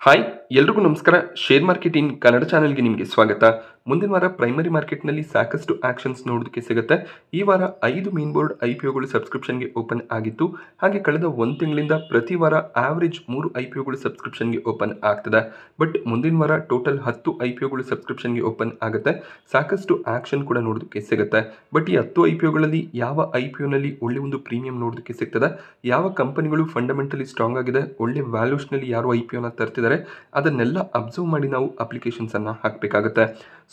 Hi ಎಲ್ರಿಗೂ ನಮಸ್ಕಾರ. Share market in Kannada ಚಾನೆಲ್ಗೆ ನಿಮಗೆ ಸ್ವಾಗತ. ಮುಂದಿನ ವಾರ ಪ್ರೈಮರಿ ಮಾರ್ಕೆಟ್ನಲ್ಲಿ ಸಾಕಷ್ಟು ಆಕ್ಷನ್ಸ್ ನೋಡೋದಕ್ಕೆ ಸಿಗುತ್ತೆ. ಈ ವಾರ 5 ಮೇನ್ ಬೋರ್ಡ್ IPOಗಳು ಸಬ್ಸ್ಕ್ರಿಪ್ಷನ್ಗೆ ಓಪನ್ ಆಗಿತ್ತು. ಹಾಗೆ ಕಳೆದ ಒಂದು ತಿಂಗಳಿಂದ ಪ್ರತಿ ವಾರ ಆವರೇಜ್ 3 IPOಗಳು ಸಬ್ಸ್ಕ್ರಿಪ್ಷನ್ಗೆ ಓಪನ್ ಆಗ್ತದೆ. ಬಟ್ ಮುಂದಿನ ವಾರ ಟೋಟಲ್ 10 IPOಗಳು ಸಬ್ಸ್ಕ್ರಿಪ್ಷನ್ಗೆ ಓಪನ್ ಆಗುತ್ತೆ. ಸಾಕಷ್ಟು ಆಕ್ಷನ್ ಕೂಡ ನೋಡೋದಕ್ಕೆ ಸಿಗುತ್ತೆ. ಬಟ್ ಈ 10 IPOಗಳಲ್ಲಿ ಯಾವ IPOನಲ್ಲಿ ಒಳ್ಳೆ ಒಂದು ಪ್ರೀಮಿಯಂ ನೋಡೋದಕ್ಕೆ ಸಿಗ್ತದೆ, ಯಾವ ಕಂಪನಿಗಳು ಫಂಡಮೆಂಟಲಿ ಸ್ಟ್ರಾಂಗ್ ಆಗಿದೆ, ಒಳ್ಳೆ ವ್ಯಾಲ್ಯೂಸ್ನಲ್ಲಿ ಯಾರು IPOನ ತರ್ತಿದ್ದಾರೆ, ಅದನ್ನೆಲ್ಲ ಅಬ್ಸರ್ವ್ ಮಾಡಿ ನಾವು ಅಪ್ಲಿಕೇಶನ್ಸ್ ಅನ್ನು ಹಾಕಬೇಕಾಗುತ್ತೆ.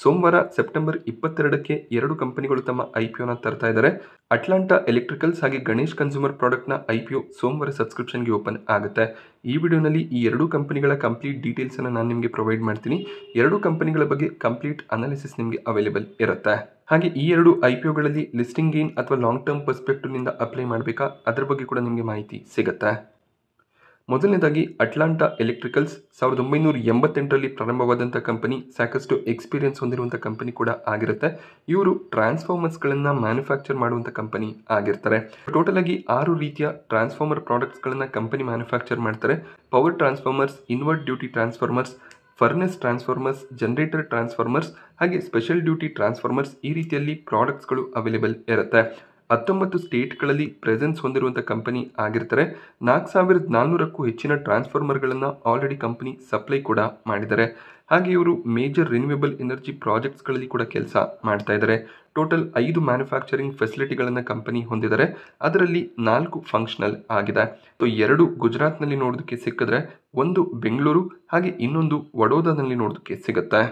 ಸೋಮವಾರ ಸೆಪ್ಟೆಂಬರ್ 22ಕ್ಕೆ 2 ಕಂಪನಿಗಳು ತಮ್ಮ IPOನ ತರ್ತಾ ಇದ್ದಾರೆ. ಅಟ್ಲಾಂಟಾ ಎಲೆಕ್ಟ್ರಿಕಲ್ಸ್ ಹಾಗೆ ಗಣೇಶ್ ಕನ್ಸ್ಯೂಮರ್ ಪ್ರಾಡಕ್ಟ್ನ IPO ಸೋಮವಾರ ಸಬ್ಸ್ಕ್ರಿಪ್ಷನ್ಗೆ ಓಪನ್ ಆಗುತ್ತೆ. ಈ ವಿಡಿಯೋನಲ್ಲಿ ಈ 2 ಕಂಪನಿಗಳ ಕಂಪ್ಲೀಟ್ ಡೀಟೇಲ್ಸ್ ಅನ್ನು ನಾನು ನಿಮಗೆ ಪ್ರೊವೈಡ್ ಮಾಡ್ತೀನಿ. 2 ಕಂಪನಿಗಳ ಬಗ್ಗೆ ಕಂಪ್ಲೀಟ್ ಅನಾಲಿಸಿಸ್ ನಿಮಗೆ ಅವೈಲೇಬಲ್ ಇರುತ್ತೆ. ಹಾಗೆ ಈ 2 IPOಗಳಲ್ಲಿ ಲಿಸ್ಟಿಂಗ್ ಗೇನ್ ಅಥವಾ ಲಾಂಗ್ ಟರ್ಮ್ ಪರ್ಸ್ಪೆಕ್ಟಿವ್ನಿಂದ ಅಪ್ಲೈ ಮಾಡಬೇಕಾ, ಅದರ ಬಗ್ಗೆ ಕೂಡ ನಿಮಗೆ ಮಾಹಿತಿ ಸಿಗುತ್ತೆ. ಮೊದಲನೇದಾಗಿ ಅಟ್ಲಾಂಟಾ ಎಲೆಕ್ಟ್ರಿಕಲ್ಸ್ 1988ರಲ್ಲಿ ಪ್ರಾರಂಭವಾದಂಥ ಕಂಪನಿ, ಸಾಕಷ್ಟು ಎಕ್ಸ್ಪೀರಿಯನ್ಸ್ ಹೊಂದಿರುವಂಥ ಕಂಪನಿ ಕೂಡ ಆಗಿರುತ್ತೆ. ಇವರು ಟ್ರಾನ್ಸ್ಫಾರ್ಮರ್ಸ್ಗಳನ್ನು ಮ್ಯಾನುಫ್ಯಾಕ್ಚರ್ ಮಾಡುವಂಥ ಕಂಪನಿ ಆಗಿರ್ತಾರೆ. ಟೋಟಲ್ ಆಗಿ 6 ರೀತಿಯ ಟ್ರಾನ್ಸ್ಫಾರ್ಮರ್ ಪ್ರಾಡಕ್ಟ್ಸ್ಗಳನ್ನು ಕಂಪನಿ ಮ್ಯಾನುಫ್ಯಾಕ್ಚರ್ ಮಾಡ್ತಾರೆ. Power transformers, invert duty transformers, furnace transformers, generator transformers ಹಾಗೆ ಸ್ಪೆಷಲ್ ಡ್ಯೂಟಿ ಟ್ರಾನ್ಸ್ಫಾರ್ಮರ್ಸ್, ಈ ರೀತಿಯಲ್ಲಿ ಪ್ರಾಡಕ್ಟ್ಸ್ಗಳು ಅವೈಲೇಬಲ್ ಇರುತ್ತೆ. 19 ಸ್ಟೇಟ್ಗಳಲ್ಲಿ ಪ್ರೆಸೆನ್ಸ್ ಹೊಂದಿರುವಂಥ ಕಂಪನಿ ಆಗಿರ್ತಾರೆ. 4400ಕ್ಕೂ ಹೆಚ್ಚಿನ ಟ್ರಾನ್ಸ್ಫಾರ್ಮರ್ಗಳನ್ನು ಆಲ್ರೆಡಿ ಕಂಪನಿ ಸಪ್ಲೈ ಕೂಡ ಮಾಡಿದ್ದಾರೆ. ಹಾಗೆ ಇವರು ಮೇಜರ್ ರಿನ್ಯೂವೇಬಲ್ ಎನರ್ಜಿ ಪ್ರಾಜೆಕ್ಟ್ಸ್ಗಳಲ್ಲಿ ಕೂಡ ಕೆಲಸ ಮಾಡ್ತಾ ಇದ್ದಾರೆ. ಟೋಟಲ್ 5 ಮ್ಯಾನುಫ್ಯಾಕ್ಚರಿಂಗ್ ಫೆಸಿಲಿಟಿಗಳನ್ನು ಕಂಪನಿ ಹೊಂದಿದ್ದಾರೆ. ಅದರಲ್ಲಿ 4 ಫಂಕ್ಷನಲ್ ಆಗಿದೆ. 2 ಗುಜರಾತ್ನಲ್ಲಿ ನೋಡೋದಕ್ಕೆ ಸಿಕ್ಕಿದ್ರೆ, ಒಂದು ಬೆಂಗಳೂರು ಹಾಗೆ ಇನ್ನೊಂದು ವಡೋದರಲ್ಲಿ ನೋಡೋದಕ್ಕೆ ಸಿಗುತ್ತೆ.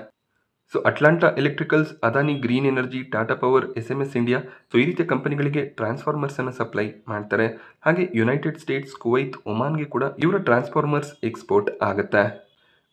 Atlanta electricals, Adani green energy, Tata power, SMS India, ಈ ರೀತಿಯ ಕಂಪನಿಗಳಿಗೆ ಟ್ರಾನ್ಸ್ಫಾರ್ಮರ್ಸ್ ಅನ್ನು ಸಪ್ಲೈ ಮಾಡ್ತಾರೆ. ಹಾಗೆ ಯುನೈಟೆಡ್ ಸ್ಟೇಟ್ಸ್, ಕುವೈತ್, ಒಮಾನ್ಗೆ ಕೂಡ ಇವರ ಟ್ರಾನ್ಸ್ಫಾರ್ಮರ್ಸ್ ಎಕ್ಸ್ಪೋರ್ಟ್ ಆಗುತ್ತೆ.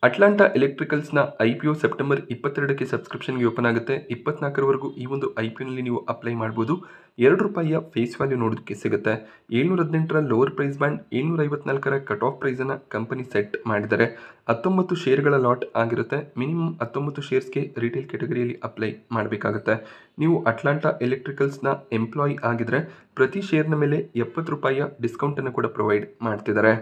ಅಟ್ಲಾಂಟಾ ಎಲೆಕ್ಟ್ರಿಕಲ್ಸ್ನ IPO ಸೆಪ್ಟೆಂಬರ್ 22ಕ್ಕೆ ಸಬ್ಸ್ಕ್ರಿಪ್ಷನ್ಗೆ ಓಪನ್ ಆಗುತ್ತೆ. 24ರವರೆಗೂ ಈ ಒಂದು IPOನಲ್ಲಿ ನೀವು ಅಪ್ಲೈ ಮಾಡ್ಬೋದು. ₹2 ಫೇಸ್ ವ್ಯಾಲ್ಯೂ ನೋಡೋದಕ್ಕೆ ಸಿಗುತ್ತೆ. 718ರ ಲೋವರ್ ಪ್ರೈಸ್ ಬ್ಯಾಂಡ್, 754ರ ಕಟ್ ಆಫ್ ಪ್ರೈಸನ್ನು ಕಂಪನಿ ಸೆಟ್ ಮಾಡಿದ್ದಾರೆ. 19 ಶೇರ್ಗಳ ಲಾಟ್ ಆಗಿರುತ್ತೆ. ಮಿನಿಮಮ್ 19 ಶೇರ್ಸ್ಗೆ ರಿಟೇಲ್ ಕ್ಯಾಟಗರಿಯಲ್ಲಿ ಅಪ್ಲೈ ಮಾಡಬೇಕಾಗುತ್ತೆ. ನೀವು ಅಟ್ಲಾಂಟಾ ಎಲೆಕ್ಟ್ರಿಕಲ್ಸ್ನ ಎಂಪ್ಲಾಯಿ ಆಗಿದ್ರೆ ಪ್ರತಿ ಶೇರ್ನ ಮೇಲೆ ₹70 ಡಿಸ್ಕೌಂಟನ್ನು ಕೂಡ ಪ್ರೊವೈಡ್ ಮಾಡ್ತಿದ್ದಾರೆ.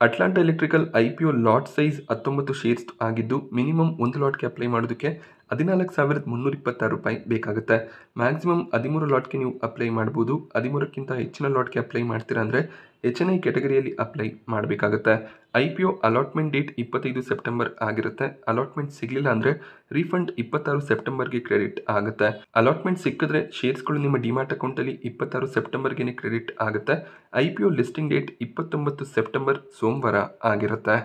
Atlanta electrical IPO lot size 19 shares ಆಗಿದ್ದು, ಮಿನಿಮಮ್ ಒಂದು ಲಾಟ್ಗೆ ಅಪ್ಲೈ ಮಾಡೋದಕ್ಕೆ ₹14,326 ಬೇಕಾಗುತ್ತೆ. ಮ್ಯಾಕ್ಸಿಮಮ್ 13 ಲಾಟ್ಗೆ ನೀವು ಅಪ್ಲೈ ಮಾಡ್ಬೋದು. 13ಕ್ಕಿಂತ ಹೆಚ್ಚಿನ ಲಾಟ್ಗೆ ಅಪ್ಲೈ ಮಾಡ್ತೀರಾ ಅಂದರೆ HNI ಕ್ಯಾಟಗರಿಯಲ್ಲಿ ಅಪ್ಲೈ ಮಾಡಬೇಕಾಗುತ್ತೆ. IPO ಅಲಾಟ್ಮೆಂಟ್ ಡೇಟ್ 25 ಸೆಪ್ಟೆಂಬರ್ ಆಗಿರುತ್ತೆ. ಅಲಾಟ್ಮೆಂಟ್ ಸಿಗಲಿಲ್ಲ ಅಂದರೆ ರೀಫಂಡ್ 26 ಸೆಪ್ಟೆಂಬರ್ಗೆ ಕ್ರೆಡಿಟ್ ಆಗುತ್ತೆ. ಅಲಾಟ್ಮೆಂಟ್ ಸಿಕ್ಕಿದ್ರೆ ಶೇರ್ಸ್ಗಳು ನಿಮ್ಮ ಡಿಮ್ಯಾಟ್ ಅಕೌಂಟಲ್ಲಿ 26 ಸೆಪ್ಟೆಂಬರ್ಗೆ ಕ್ರೆಡಿಟ್ ಆಗುತ್ತೆ. IPO ಲಿಸ್ಟಿಂಗ್ ಡೇಟ್ 29 ಸೆಪ್ಟೆಂಬರ್ ಸೋಮವಾರ ಆಗಿರುತ್ತೆ.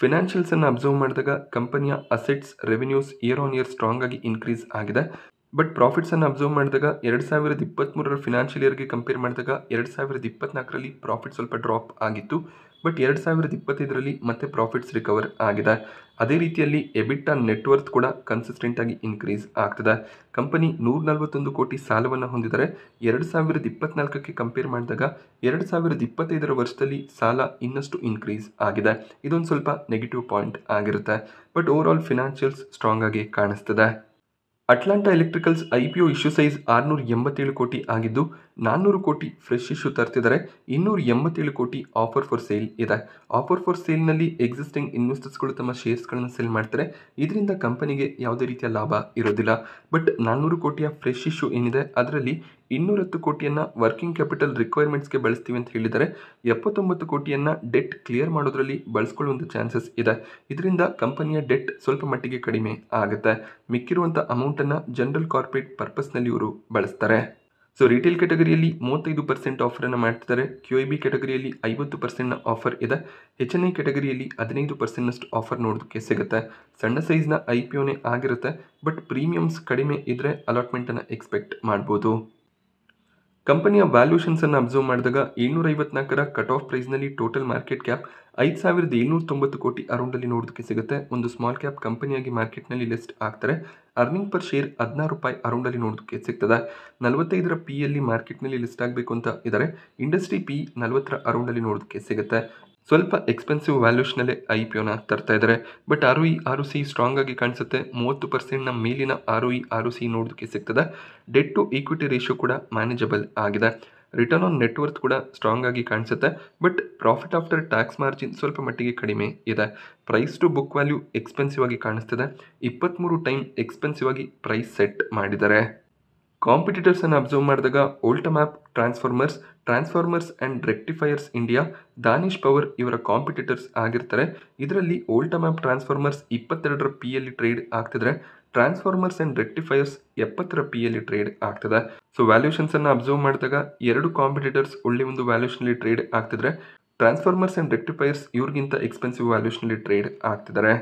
ಫಿನಾನ್ಷಿಯಲ್ಸ್ ಅನ್ನು ಅಬ್ಸರ್ವ್ ಮಾಡಿದಾಗ ಕಂಪನಿಯ assets, revenues year on year strong ಆಗಿ ಇನ್ಕ್ರೀಸ್ ಆಗಿದೆ. ಬಟ್ ಪ್ರಾಫಿಟ್ಸ್ ಅನ್ನು ಅಬ್ಸರ್ವ್ ಮಾಡಿದಾಗ 2023ರ ಫಿನಾನ್ಷಿಯಲ್ ಇಯರ್ಗೆ ಕಂಪೇರ್ ಮಾಡಿದಾಗ 2024ರಲ್ಲಿ ಪ್ರಾಫಿಟ್ ಸ್ವಲ್ಪ ಡ್ರಾಪ್ ಆಗಿತ್ತು. ಬಟ್ 2025ರಲ್ಲಿ ಮತ್ತೆ ಪ್ರಾಫಿಟ್ಸ್ ರಿಕವರ್ ಆಗಿದೆ. ಅದೇ ರೀತಿಯಲ್ಲಿ ಎಬಿಟಾ ನೆಟ್ವರ್ತ್ ಕೂಡ ಕನ್ಸಿಸ್ಟೆಂಟ್ ಆಗಿ ಇನ್ಕ್ರೀಸ್ ಆಗ್ತದೆ. ಕಂಪನಿ 141 ಕೋಟಿ ಸಾಲವನ್ನು ಹೊಂದಿದ್ದಾರೆ. 2024ಕ್ಕೆ ಕಂಪೇರ್ ಮಾಡಿದಾಗ 2025ರ ವರ್ಷದಲ್ಲಿ ಸಾಲ ಇನ್ನಷ್ಟು ಇನ್ಕ್ರೀಸ್ ಆಗಿದೆ. ಇದೊಂದು ಸ್ವಲ್ಪ ನೆಗೆಟಿವ್ ಪಾಯಿಂಟ್ ಆಗಿರುತ್ತೆ. But over all financials strong ಆಗಿ ಕಾಣಿಸ್ತದೆ. Atlanta electricals IPO issue size 687 ಕೋಟಿ ಆಗಿದ್ದು, 400 ಕೋಟಿ ಫ್ರೆಶ್ ಇಶ್ಯೂ ತರ್ತಿದ್ದಾರೆ. 287 ಕೋಟಿ ಆಫರ್ ಫಾರ್ ಸೇಲ್ ಇದೆ. ಆಫರ್ ಫಾರ್ ಸೇಲ್ನಲ್ಲಿ ಎಕ್ಸಿಸ್ಟಿಂಗ್ ಇನ್ವೆಸ್ಟರ್ಸ್ಗಳು ತಮ್ಮ ಶೇರ್ಸ್ಗಳನ್ನು ಸೆಲ್ ಮಾಡ್ತಾರೆ. ಇದರಿಂದ ಕಂಪನಿಗೆ ಯಾವುದೇ ರೀತಿಯ ಲಾಭ ಇರೋದಿಲ್ಲ. ಬಟ್ 400 ಕೋಟಿಯ ಫ್ರೆಶ್ ಇಶ್ಯೂ ಏನಿದೆ, ಅದರಲ್ಲಿ 210 ಕೋಟಿಯನ್ನು ವರ್ಕಿಂಗ್ ಕ್ಯಾಪಿಟಲ್ ರಿಕ್ವೈರ್ಮೆಂಟ್ಸ್ಗೆ ಬಳಸ್ತೀವಿ ಅಂತ ಹೇಳಿದರೆ, 79 ಕೋಟಿಯನ್ನು ಡೆಟ್ ಕ್ಲಿಯರ್ ಮಾಡೋದ್ರಲ್ಲಿ ಬಳಸ್ಕೊಳ್ಳುವಂಥ ಚಾನ್ಸಸ್ ಇದೆ. ಇದರಿಂದ ಕಂಪನಿಯ ಡೆಟ್ ಸ್ವಲ್ಪ ಮಟ್ಟಿಗೆ ಕಡಿಮೆ ಆಗುತ್ತೆ. ಮಿಕ್ಕಿರುವಂಥ ಅಮೌಂಟನ್ನು ಜನರಲ್ ಕಾರ್ಪೊರೇಟ್ ಪರ್ಪಸ್ನಲ್ಲಿ ಇವರು ಬಳಸ್ತಾರೆ. ರಿಟೇಲ್ ಕ್ಯಾಟಗರಿಯಲ್ಲಿ 35% ಆಫರನ್ನು ಮಾಡ್ತಿದ್ದಾರೆ. QIB ಕ್ಯಾಟಗರಿಯಲ್ಲಿ 50% ಆಫರ್ ಇದೆ. HNI ಕ್ಯಾಟಗರಿಯಲ್ಲಿ 15% ಆಫರ್ ನೋಡೋದಕ್ಕೆ ಸಿಗುತ್ತೆ. ಸಣ್ಣ ಸೈಜ್ನ IPOನೇ ಆಗಿರುತ್ತೆ. ಬಟ್ ಪ್ರೀಮಿಯಮ್ಸ್ ಕಡಿಮೆ ಇದ್ದರೆ ಅಲಾಟ್ಮೆಂಟನ್ನು ಎಕ್ಸ್ಪೆಕ್ಟ್ ಮಾಡ್ಬೋದು. ಕಂಪನಿಯ ವ್ಯಾಲ್ಯೂಷನ್ಸ್ ಅನ್ನು ಅಬ್ಸರ್ವ್ ಮಾಡಿದಾಗ 754ರ ಕಟ್ ಆಫ್ ಪ್ರೈಸ್ನಲ್ಲಿ ಟೋಟಲ್ ಮಾರ್ಕೆಟ್ ಕ್ಯಾಪ್ 5,790 ಕೋಟಿ ಅರೌಂಡಲ್ಲಿ ನೋಡೋದಕ್ಕೆ ಸಿಗುತ್ತೆ. ಒಂದು ಸ್ಮಾಲ್ ಕ್ಯಾಪ್ ಕಂಪನಿಯಾಗಿ ಮಾರ್ಕೆಟ್ನಲ್ಲಿ ಲಿಸ್ಟ್ ಆಗ್ತಾರೆ. ಅರ್ನಿಂಗ್ ಪರ್ ಶೇರ್ ₹16 ಅರೌಂಡಲ್ಲಿ ನೋಡೋದಕ್ಕೆ ಸಿಗ್ತದೆ. 45ರ PEಯಲ್ಲಿ ಮಾರ್ಕೆಟ್ನಲ್ಲಿ ಲಿಸ್ಟ್ ಆಗಬೇಕು ಅಂತ ಇದ್ದಾರೆ. ಇಂಡಸ್ಟ್ರಿ PE 40ರ ಅರೌಂಡಲ್ಲಿ ನೋಡೋದಕ್ಕೆ ಸಿಗುತ್ತೆ. ಸ್ವಲ್ಪ ಎಕ್ಸ್ಪೆನ್ಸಿವ್ ವ್ಯಾಲ್ಯೂಷನಲ್ಲೇ IPOನ ತರ್ತಾ ಇದ್ದಾರೆ. ಬಟ್ ROE ROC ಸ್ಟ್ರಾಂಗ್ ಆಗಿ ಕಾಣಿಸುತ್ತೆ. 30%ನ ಮೇಲಿನ ROE ROC ನೋಡೋದಕ್ಕೆ ಸಿಗ್ತದೆ. ಡೆಟ್ ಟು ಈಕ್ವಿಟಿ ರೇಷಿಯೋ ಕೂಡ ಮ್ಯಾನೇಜಬಲ್ ಆಗಿದೆ. ರಿಟರ್ನ್ ಆನ್ ನೆಟ್ವರ್ತ್ ಕೂಡ ಸ್ಟ್ರಾಂಗ್ ಆಗಿ ಕಾಣಿಸುತ್ತೆ. But profit after tax margin ಸ್ವಲ್ಪ ಮಟ್ಟಿಗೆ ಕಡಿಮೆ ಇದೆ. Price to book value expensive ಆಗಿ ಕಾಣಿಸ್ತಿದೆ. 23 ಟೈಮ್ ಎಕ್ಸ್ಪೆನ್ಸಿವ್ ಆಗಿ ಪ್ರೈಸ್ ಸೆಟ್ ಮಾಡಿದ್ದಾರೆ. ಕಾಂಪಿಟೇಟರ್ಸ್ ಅನ್ನು ಅಬ್ಸರ್ವ್ ಮಾಡಿದಾಗ Voltamp transformers and rectifiers India, Danish power ಇವರ ಕಾಂಪಿಟೇಟರ್ಸ್ ಆಗಿರ್ತಾರೆ. ಇದರಲ್ಲಿ ಓಲ್ಟಮ್ಯಾಪ್ ಟ್ರಾನ್ಸ್ಫಾರ್ಮರ್ಸ್ 22ರ ಪಿಯಲ್ಲಿ ಟ್ರೇಡ್ ಆಗ್ತಿದ್ರೆ, ಟ್ರಾನ್ಸ್ಫಾರ್ಮರ್ಸ್ ಆ್ಯಂಡ್ ರೆಕ್ಟಿಫೈಯರ್ಸ್ 70ರ ಪಿಯಲ್ಲಿ ಟ್ರೇಡ್ ಆಗ್ತದೆ. ಸೊ ವ್ಯಾಲ್ಯೂಷನ್ಸ್ ಅನ್ನು ಅಬ್ಸರ್ವ್ ಮಾಡಿದಾಗ ಎರಡು ಕಾಂಪಿಟೇಟರ್ಸ್ ಒಳ್ಳೆ ಒಂದು ವ್ಯಾಲ್ಯೂಷನಲ್ಲಿ ಟ್ರೇಡ್ ಆಗ್ತಿದ್ರೆ, ಟ್ರಾನ್ಸ್ಫಾರ್ಮರ್ಸ್ ಆ್ಯಂಡ್ ರೆಕ್ಟಿಫೈಯರ್ಸ್ ಇವ್ರಿಗಿಂತ ಎಕ್ಸ್ಪೆನ್ಸಿವ್ ವ್ಯಾಲ್ಯೂಷನಲ್ಲಿ ಟ್ರೇಡ್ ಆಗ್ತಿದ್ದಾರೆ.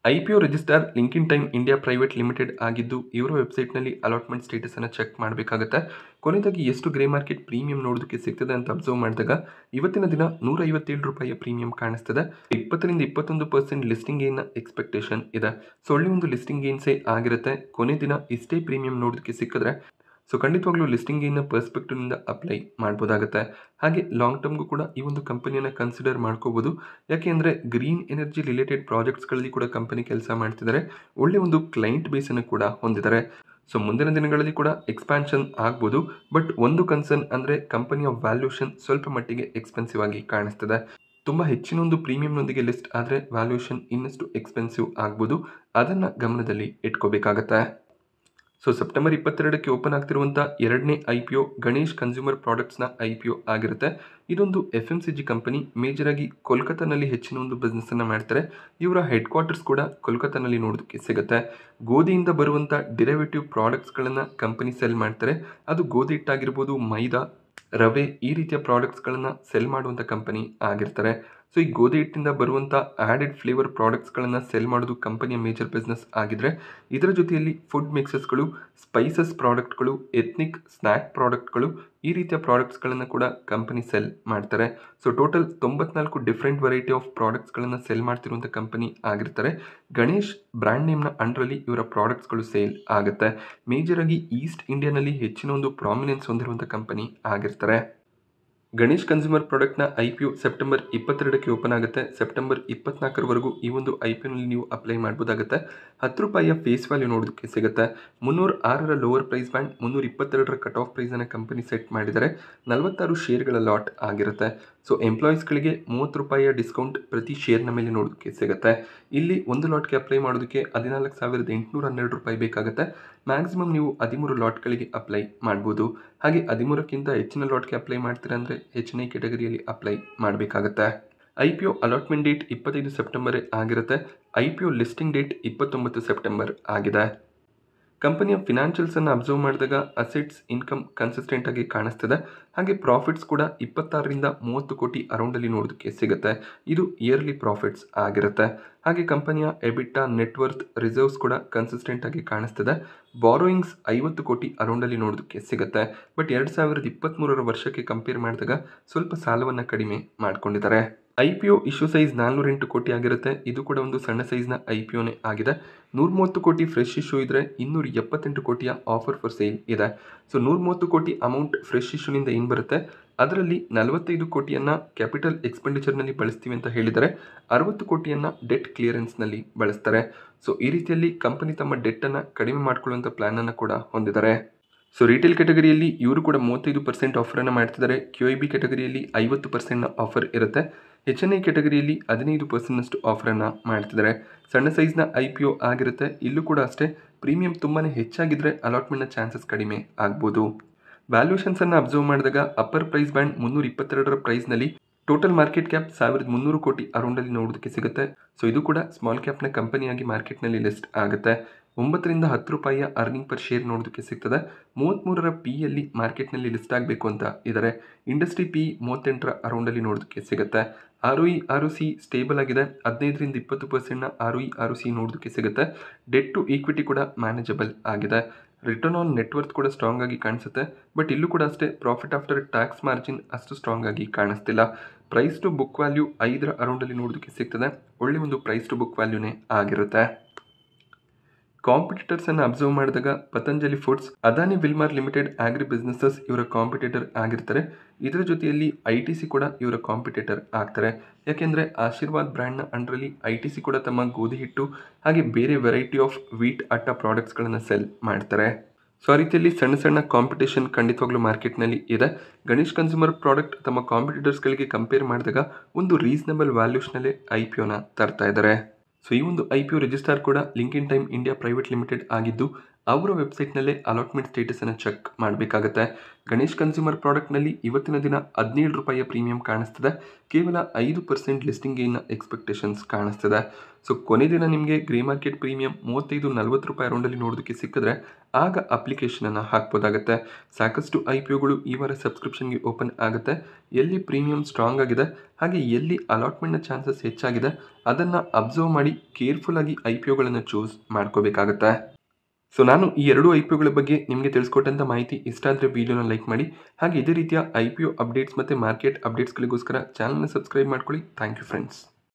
IPO register link in time India private limited ಆಗಿದ್ದು, ಇವರ ವೆಬ್ಸೈಟ್ನಲ್ಲಿ ಅಲಾಟ್ಮೆಂಟ್ ಸ್ಟೇಟಸನ್ನು ಚೆಕ್ ಮಾಡಬೇಕಾಗುತ್ತೆ. ಕೊನೆಯದಾಗಿ ಎಷ್ಟು ಗ್ರೇ ಮಾರ್ಕೆಟ್ ಪ್ರೀಮಿಯಂ ನೋಡೋದಕ್ಕೆ ಸಿಗ್ತದೆ ಅಂತ ಅಬ್ಸರ್ವ್ ಮಾಡಿದಾಗ ಇವತ್ತಿನ ದಿನ 157 ರೂಪಾಯಿಯ ಪ್ರೀಮಿಯಂ ಕಾಣಿಸ್ತದೆ. 20-21% ಲಿಸ್ಟಿಂಗ್ ಗೇನ್ನ ಎಕ್ಸ್ಪೆಕ್ಟೇಷನ್ ಇದೆ. ಸೊ ಒಳ್ಳೆ ಒಂದು ಲಿಸ್ಟಿಂಗ್ ಗೇನ್ಸೇ ಆಗಿರುತ್ತೆ. ಕೊನೆ ದಿನ ಇಷ್ಟೇ ಪ್ರೀಮಿಯಂ ನೋಡೋದಕ್ಕೆ ಸಿಕ್ಕಿದ್ರೆ ಸೊ ಖಂಡಿತವಾಗ್ಲೂ ಲಿಸ್ಟಿಂಗ್ ಗೇನ್ನ ಪರ್ಸ್ಪೆಕ್ಟಿವ್ನಿಂದ ಅಪ್ಲೈ ಮಾಡ್ಬೋದಾಗುತ್ತೆ. ಹಾಗೆ ಲಾಂಗ್ ಟರ್ಮ್ಗೂ ಕೂಡ ಈ ಒಂದು ಕಂಪನಿಯನ್ನು ಕನ್ಸಿಡರ್ ಮಾಡ್ಕೋಬೋದು. ಯಾಕೆಂದರೆ ಗ್ರೀನ್ ಎನರ್ಜಿ ರಿಲೇಟೆಡ್ ಪ್ರಾಜೆಕ್ಟ್ಸ್ಗಳಲ್ಲಿ ಕೂಡ ಕಂಪನಿ ಕೆಲಸ ಮಾಡ್ತಿದ್ದಾರೆ. ಒಳ್ಳೆ ಒಂದು ಕ್ಲೈಂಟ್ ಬೇಸನ್ನು ಕೂಡ ಹೊಂದಿದ್ದಾರೆ. ಸೊ ಮುಂದಿನ ದಿನಗಳಲ್ಲಿ ಕೂಡ ಎಕ್ಸ್ಪ್ಯಾನ್ಷನ್ ಆಗ್ಬೋದು. ಬಟ್ ಒಂದು ಕನ್ಸರ್ನ್ ಅಂದರೆ ಕಂಪನಿಯ ವ್ಯಾಲ್ಯೂಷನ್ ಸ್ವಲ್ಪ ಮಟ್ಟಿಗೆ ಎಕ್ಸ್ಪೆನ್ಸಿವ್ ಆಗಿ ಕಾಣಿಸ್ತದೆ. ತುಂಬ ಹೆಚ್ಚಿನ ಒಂದು ಪ್ರೀಮಿಯಂನೊಂದಿಗೆ ಲಿಸ್ಟ್ ಆದರೆ ವ್ಯಾಲ್ಯೂಷನ್ ಇನ್ನಷ್ಟು ಎಕ್ಸ್ಪೆನ್ಸಿವ್ ಆಗ್ಬೋದು. ಅದನ್ನು ಗಮನದಲ್ಲಿ ಇಟ್ಕೋಬೇಕಾಗತ್ತೆ. ಸೊ ಸೆಪ್ಟೆಂಬರ್ 22ಕ್ಕೆ ಓಪನ್ ಆಗ್ತಿರುವಂಥ ಎರಡನೇ IPO ಗಣೇಶ್ ಕನ್ಸ್ಯೂಮರ್ ಪ್ರಾಡಕ್ಟ್ಸ್ನ IPO ಆಗಿರುತ್ತೆ. ಇದೊಂದು FMCG ಕಂಪನಿ. ಮೇಜರಾಗಿ ಕೋಲ್ಕತ್ತಾನಲ್ಲಿ ಹೆಚ್ಚಿನ ಒಂದು ಬಿಸ್ನೆಸ್ಸನ್ನು ಮಾಡ್ತಾರೆ. ಇವರ ಹೆಡ್ ಕ್ವಾರ್ಟರ್ಸ್ ಕೂಡ ಕೋಲ್ಕತ್ತಾನಲ್ಲಿ ನೋಡೋದಕ್ಕೆ ಸಿಗುತ್ತೆ. ಗೋಧಿಯಿಂದ ಬರುವಂಥ ಡಿರೈವೇಟಿವ್ ಪ್ರಾಡಕ್ಟ್ಸ್ಗಳನ್ನು ಕಂಪನಿ ಸೆಲ್ ಮಾಡ್ತಾರೆ. ಅದು ಗೋಧಿ ಹಿಟ್ಟಾಗಿರ್ಬೋದು, ಮೈದಾ, ರವೆ ಈ ರೀತಿಯ ಪ್ರಾಡಕ್ಟ್ಸ್ಗಳನ್ನು ಸೆಲ್ ಮಾಡುವಂಥ ಕಂಪನಿ ಆಗಿರ್ತಾರೆ. ಸೊ ಈ ಗೋಧಿ ಹಿಟ್ಟಿಂದ ಬರುವಂಥ ಆ್ಯಡೆಡ್ ಫ್ಲೇವರ್ ಪ್ರಾಡಕ್ಟ್ಸ್ಗಳನ್ನು ಸೆಲ್ ಮಾಡೋದು ಕಂಪನಿಯ ಮೇಜರ್ ಬಿಸ್ನೆಸ್ ಆಗಿದ್ರೆ, ಇದರ ಜೊತೆಯಲ್ಲಿ ಫುಡ್ ಮಿಕ್ಸಸ್ಗಳು, ಸ್ಪೈಸಸ್ ಪ್ರಾಡಕ್ಟ್ಗಳು, ಎಥ್ನಿಕ್ ಸ್ನ್ಯಾಕ್ ಪ್ರಾಡಕ್ಟ್ಗಳು ಈ ರೀತಿಯ ಪ್ರಾಡಕ್ಟ್ಸ್ಗಳನ್ನು ಕೂಡ ಕಂಪನಿ ಸೆಲ್ ಮಾಡ್ತಾರೆ. So total 94 different variety of ಪ್ರಾಡಕ್ಟ್ಸ್ಗಳನ್ನು ಸೆಲ್ ಮಾಡ್ತಿರುವಂಥ ಕಂಪನಿ ಆಗಿರ್ತಾರೆ. ಗಣೇಶ್ ಬ್ರ್ಯಾಂಡ್ ನೇಮ್ನ ಅಂಡರಲ್ಲಿ ಇವರ ಪ್ರಾಡಕ್ಟ್ಸ್ಗಳು ಸೇಲ್ ಆಗುತ್ತೆ. ಮೇಜರಾಗಿ ಈಸ್ಟ್ ಇಂಡಿಯಾನಲ್ಲಿ ಹೆಚ್ಚಿನ ಒಂದು ಪ್ರಾಮಿನೆನ್ಸ್ ಹೊಂದಿರುವಂಥ ಕಂಪನಿ ಆಗಿರ್ತಾರೆ. ಗಣೇಶ್ ಕನ್ಸ್ಯೂಮರ್ ಪ್ರಾಡಕ್ಟ್ನ IPO ಸೆಪ್ಟೆಂಬರ್ 22ಕ್ಕೆ ಓಪನ್ ಆಗುತ್ತೆ. ಸೆಪ್ಟೆಂಬರ್ 24ರವರೆಗೂ ಈ ಒಂದು IPOನಲ್ಲಿ ನೀವು ಅಪ್ಲೈ ಮಾಡ್ಬೋದಾಗುತ್ತೆ. 10 ರೂಪಾಯಿಯ ಫೇಸ್ ವ್ಯಾಲ್ಯೂ ನೋಡೋದಕ್ಕೆ ಸಿಗುತ್ತೆ. 306ರ ಲೋವರ್ ಪ್ರೈಸ್ ಬ್ಯಾಂಡ್, 322ರ ಕಟ್ ಆಫ್ ಪ್ರೈಸನ್ನು ಕಂಪನಿ ಸೆಟ್ ಮಾಡಿದರೆ 46 ಶೇರ್ಗಳ ಲಾಟ್ ಆಗಿರುತ್ತೆ. ಸೊ ಎಂಪ್ಲಾಯೀಸ್ಗಳಿಗೆ 30 ರೂಪಾಯಿಯ ಡಿಸ್ಕೌಂಟ್ ಪ್ರತಿ ಶೇರ್ನ ಮೇಲೆ ನೋಡೋದಕ್ಕೆ ಸಿಗುತ್ತೆ. ಇಲ್ಲಿ ಒಂದು ಲಾಟ್ಗೆ ಅಪ್ಲೈ ಮಾಡೋದಕ್ಕೆ 14,812 ರೂಪಾಯಿ ಬೇಕಾಗುತ್ತೆ. ಮ್ಯಾಕ್ಸಿಮಮ್ ನೀವು 13 ಲಾಟ್ಗಳಿಗೆ ಅಪ್ಲೈ ಮಾಡ್ಬೋದು. ಹಾಗೆ 13ಕ್ಕಿಂತ ಹೆಚ್ಚಿನ ಲಾಟ್ಗೆ ಅಪ್ಲೈ ಮಾಡ್ತೀರಾ ಅಂದರೆ HNI ಕ್ಯಾಟಗರಿಯಲ್ಲಿ ಅಪ್ಲೈ ಮಾಡಬೇಕಾಗತ್ತೆ. IPO ಅಲಾಟ್ಮೆಂಟ್ ಡೇಟ್ 25 ಸೆಪ್ಟೆಂಬರೇ ಆಗಿರುತ್ತೆ. IPO ಲಿಸ್ಟಿಂಗ್ ಡೇಟ್ 29 ಸೆಪ್ಟೆಂಬರ್ ಆಗಿದೆ. ಕಂಪನಿಯ ಫಿನಾನ್ಷಿಯಲ್ಸನ್ನು ಅಬ್ಸರ್ವ್ ಮಾಡಿದಾಗ ಅಸೆಟ್ಸ್ ಇನ್ಕಮ್ ಕನ್ಸಿಸ್ಟೆಂಟ್ ಆಗಿ ಕಾಣಿಸ್ತದೆ. ಹಾಗೆ ಪ್ರಾಫಿಟ್ಸ್ ಕೂಡ 26-30 ಕೋಟಿ ಅರೌಂಡಲ್ಲಿ ನೋಡೋದಕ್ಕೆ ಸಿಗುತ್ತೆ. ಇದು ಇಯರ್ಲಿ ಪ್ರಾಫಿಟ್ಸ್ ಆಗಿರುತ್ತೆ. ಹಾಗೆ ಕಂಪನಿಯ ಎಬಿಟಾ, ನೆಟ್ವರ್ತ್, ರಿಸರ್ವ್ಸ್ ಕೂಡ ಕನ್ಸಿಸ್ಟೆಂಟ್ ಆಗಿ ಕಾಣಿಸ್ತದೆ. ಬಾರೋಯಿಂಗ್ಸ್ 50 ಕೋಟಿ ಅರೌಂಡಲ್ಲಿ ನೋಡೋದಕ್ಕೆ ಸಿಗುತ್ತೆ. ಬಟ್ 2023ರ ವರ್ಷಕ್ಕೆ ಕಂಪೇರ್ ಮಾಡಿದಾಗ ಸ್ವಲ್ಪ ಸಾಲವನ್ನು ಕಡಿಮೆ ಮಾಡ್ಕೊಂಡಿದ್ದಾರೆ. IPO ಇಶ್ಯೂ ಸೈಜ್ 408 ಕೋಟಿ ಆಗಿರುತ್ತೆ. ಇದು ಕೂಡ ಒಂದು ಸಣ್ಣ ಸೈಜ್ನ IPOನೇ ಆಗಿದೆ. 130 ಕೋಟಿ ಫ್ರೆಶ್ ಇಶ್ಯೂ ಇದ್ದರೆ 278 ಕೋಟಿಯ ಆಫರ್ ಫಾರ್ ಸೇಲ್ ಇದೆ. ಸೊ 130 ಕೋಟಿ ಅಮೌಂಟ್ ಫ್ರೆಶ್ ಇಶ್ಯೂನಿಂದ ಏನು ಬರುತ್ತೆ, ಅದರಲ್ಲಿ 45 ಕೋಟಿಯನ್ನು ಕ್ಯಾಪಿಟಲ್ ಎಕ್ಸ್ಪೆಂಡಿಚರ್ನಲ್ಲಿ ಬಳಸ್ತೀವಿ ಅಂತ ಹೇಳಿದರೆ, 60 ಕೋಟಿಯನ್ನು ಡೆಟ್ ಕ್ಲಿಯರೆನ್ಸ್ನಲ್ಲಿ ಬಳಸ್ತಾರೆ. ಸೊ ಈ ರೀತಿಯಲ್ಲಿ ಕಂಪನಿ ತಮ್ಮ ಡೆಟ್ಟನ್ನು ಕಡಿಮೆ ಮಾಡಿಕೊಳ್ಳುವಂಥ ಪ್ಲ್ಯಾನನ್ನು ಕೂಡ ಹೊಂದಿದ್ದಾರೆ. ಸೊ ರಿಟೇಲ್ ಕ್ಯಾಟಗರಿಯಲ್ಲಿ ಇವರು ಕೂಡ 35% ಆಫರನ್ನು ಮಾಡ್ತಿದ್ದಾರೆ. QIB ಕ್ಯಾಟಗರಿಯಲ್ಲಿ 50% ಆಫರ್ ಇರುತ್ತೆ. HNI ಕ್ಯಾಟಗರಿಯಲ್ಲಿ 15% ಆಫರನ್ನು ಮಾಡ್ತಿದ್ದಾರೆ. ಸಣ್ಣ ಸೈಜ್ನ IPO ಆಗಿರುತ್ತೆ. ಇಲ್ಲೂ ಕೂಡ ಅಷ್ಟೇ, ಪ್ರೀಮಿಯಂ ತುಂಬಾ ಹೆಚ್ಚಾಗಿದ್ದರೆ ಅಲಾಟ್ಮೆಂಟ್ನ ಚಾನ್ಸಸ್ ಕಡಿಮೆ ಆಗ್ಬೋದು. ವ್ಯಾಲ್ಯೂಷನ್ಸನ್ನು ಅಬ್ಸರ್ವ್ ಮಾಡಿದಾಗ ಅಪ್ಪರ್ ಪ್ರೈಸ್ ಬ್ಯಾಂಡ್ 322ರ ಪ್ರೈಸ್ನಲ್ಲಿ ಟೋಟಲ್ ಮಾರ್ಕೆಟ್ ಕ್ಯಾಪ್ 1300 ಕೋಟಿ ಅರೌಂಡಲ್ಲಿ ನೋಡೋದಕ್ಕೆ ಸಿಗುತ್ತೆ. ಸೊ ಇದು ಕೂಡ ಸ್ಮಾಲ್ ಕ್ಯಾಪ್ನ ಕಂಪನಿಯಾಗಿ ಮಾರ್ಕೆಟ್ನಲ್ಲಿ ಲಿಸ್ಟ್ ಆಗುತ್ತೆ. 9-10 ರೂಪಾಯಿಯ ಅರ್ನಿಂಗ್ ಪರ್ ಶೇರ್ ನೋಡೋದಕ್ಕೆ ಸಿಗ್ತದೆ. 33ರ PEಯಲ್ಲಿ ಮಾರ್ಕೆಟ್ನಲ್ಲಿ ಲಿಸ್ಟ್ ಆಗಬೇಕು ಅಂತ ಇದ್ದಾರೆ. ಇಂಡಸ್ಟ್ರಿ PE 38ರ ಅರೌಂಡಲ್ಲಿ ನೋಡೋದಕ್ಕೆ ಸಿಗುತ್ತೆ. ROE ROC ಸ್ಟೇಬಲ್ ಆಗಿದೆ. 15-20% ROE ROC ನೋಡೋದಕ್ಕೆ ಸಿಗುತ್ತೆ. ಡೆಟ್ ಟು ಈಕ್ವಿಟಿ ಕೂಡ ಮ್ಯಾನೇಜಬಲ್ ಆಗಿದೆ. ರಿಟರ್ನ್ ಆನ್ ನೆಟ್ವರ್ತ್ ಕೂಡ ಸ್ಟ್ರಾಂಗ್ ಆಗಿ ಕಾಣಿಸುತ್ತೆ. ಬಟ್ ಇಲ್ಲೂ ಕೂಡ ಅಷ್ಟೇ, ಪ್ರಾಫಿಟ್ ಆಫ್ಟರ್ ಟ್ಯಾಕ್ಸ್ ಮಾರ್ಜಿನ್ ಅಷ್ಟು ಸ್ಟ್ರಾಂಗ್ ಆಗಿ ಕಾಣಿಸ್ತಿಲ್ಲ. ಪ್ರೈಸ್ ಟು ಬುಕ್ ವ್ಯಾಲ್ಯೂ 5ರ ಅರೌಂಡಲ್ಲಿ ನೋಡೋದಕ್ಕೆ ಸಿಗ್ತದೆ. ಒಳ್ಳೆ ಒಂದು ಪ್ರೈಸ್ ಟು ಬುಕ್ ವ್ಯಾಲ್ಯೂನೇ ಆಗಿರುತ್ತೆ. ಕಾಂಪಿಟೇಟರ್ಸನ್ನು ಅಬ್ಸರ್ವ್ ಮಾಡಿದಾಗ Patanjali foods, Adani Wilmar limited agri businesses ಇವರ ಕಾಂಪಿಟೇಟರ್ ಆಗಿರ್ತಾರೆ. ಇದರ ಜೊತೆಯಲ್ಲಿ ITC ಕೂಡ ಇವರ ಕಾಂಪಿಟೇಟರ್ ಆಗ್ತಾರೆ. ಯಾಕೆಂದರೆ ಆಶೀರ್ವಾದ್ ಬ್ರ್ಯಾಂಡ್ನ ಅಂಡರಲ್ಲಿ ITC ಕೂಡ ತಮ್ಮ ಗೋಧಿ ಹಿಟ್ಟು ಹಾಗೆ ಬೇರೆ ವೆರೈಟಿ ಆಫ್ ವೀಟ್ ಅಟ್ಟ ಪ್ರಾಡಕ್ಟ್ಸ್ಗಳನ್ನು ಸೆಲ್ ಮಾಡ್ತಾರೆ. ಸೊ ಆ ರೀತಿಯಲ್ಲಿ ಸಣ್ಣ ಸಣ್ಣ ಕಾಂಪಿಟೇಷನ್ ಖಂಡಿತವಾಗ್ಲೂ ಮಾರ್ಕೆಟ್ನಲ್ಲಿ ಇದೆ. ಗಣೇಶ್ ಕನ್ಸ್ಯೂಮರ್ ಪ್ರಾಡಕ್ಟ್ ತಮ್ಮ ಕಾಂಪಿಟೇಟರ್ಸ್ಗಳಿಗೆ ಕಂಪೇರ್ ಮಾಡಿದಾಗ ಒಂದು ರೀಸನಬಲ್ ವ್ಯಾಲ್ಯೂಸ್ನಲ್ಲೇ IPOನ ತರ್ತಾ ಇದ್ದಾರೆ. ಸೊ ಈ ಒಂದು IPO ರಿಜಿಸ್ಟರ್ ಕೂಡ ಲಿಂಕಿನ್ ಟೈಮ್ ಇಂಡಿಯಾ ಪ್ರೈವೇಟ್ ಲಿಮಿಟೆಡ್ ಆಗಿದ್ದು ಅವರ ವೆಬ್ಸೈಟ್ನಲ್ಲೇ ಅಲಾಟ್ಮೆಂಟ್ ಸ್ಟೇಟಸನ್ನು ಚೆಕ್ ಮಾಡಬೇಕಾಗತ್ತೆ. ಗಣೇಶ್ ಕನ್ಸ್ಯೂಮರ್ ಪ್ರಾಡಕ್ಟ್ನಲ್ಲಿ ಇವತ್ತಿನ ದಿನ ₹17 ಪ್ರೀಮಿಯಂ ಕಾಣಿಸ್ತದೆ. ಕೇವಲ 5% ಲಿಸ್ಟಿಂಗ್ ಗೇನ್ನ ಎಕ್ಸ್ಪೆಕ್ಟೇಷನ್ಸ್ ಕಾಣಿಸ್ತದೆ. ಸೊ ಕೊನೆ ದಿನ ನಿಮಗೆ ಗ್ರೇ ಮಾರ್ಕೆಟ್ ಪ್ರೀಮಿಯಂ ₹35-40 ರೌಂಡಲ್ಲಿ ನೋಡೋದಕ್ಕೆ ಸಿಕ್ಕಿದ್ರೆ ಆಗ ಅಪ್ಲಿಕೇಶನನ್ನು ಹಾಕ್ಬೋದಾಗತ್ತೆ. ಸಾಕಷ್ಟು IPOಗಳು ಈ ವಾರ ಸಬ್ಸ್ಕ್ರಿಪ್ಷನ್ಗೆ ಓಪನ್ ಆಗುತ್ತೆ. ಎಲ್ಲಿ ಪ್ರೀಮಿಯಂ ಸ್ಟ್ರಾಂಗ್ ಆಗಿದೆ ಹಾಗೆ ಎಲ್ಲಿ ಅಲಾಟ್ಮೆಂಟ್ನ ಚಾನ್ಸಸ್ ಹೆಚ್ಚಾಗಿದೆ ಅದನ್ನು ಅಬ್ಸರ್ವ್ ಮಾಡಿ ಕೇರ್ಫುಲ್ಲಾಗಿ IPOಗಳನ್ನು ಚೂಸ್ ಮಾಡ್ಕೋಬೇಕಾಗತ್ತೆ. ಸೊ ನಾನು ಈ ಎರಡು IPOಗಳ ಬಗ್ಗೆ ನಿಮಗೆ ತಿಳಿಸ್ಕೊಟ್ಟಂಥ ಮಾಹಿತಿ ಇಷ್ಟ ಆದರೆ ವಿಡಿಯೋನ ಲೈಕ್ ಮಾಡಿ. ಹಾಗೆ ಇದೇ ರೀತಿಯ IPO ಅಪ್ಡೇಟ್ಸ್ ಮತ್ತು ಮಾರ್ಕೆಟ್ ಅಪ್ಡೇಟ್ಸ್ಗಳಿಗೋಸ್ಕರ ಚಾನಲ್ನ ಸಬ್ಸ್ಕ್ರೈಬ್ ಮಾಡ್ಕೊಳ್ಳಿ. Thank you friends.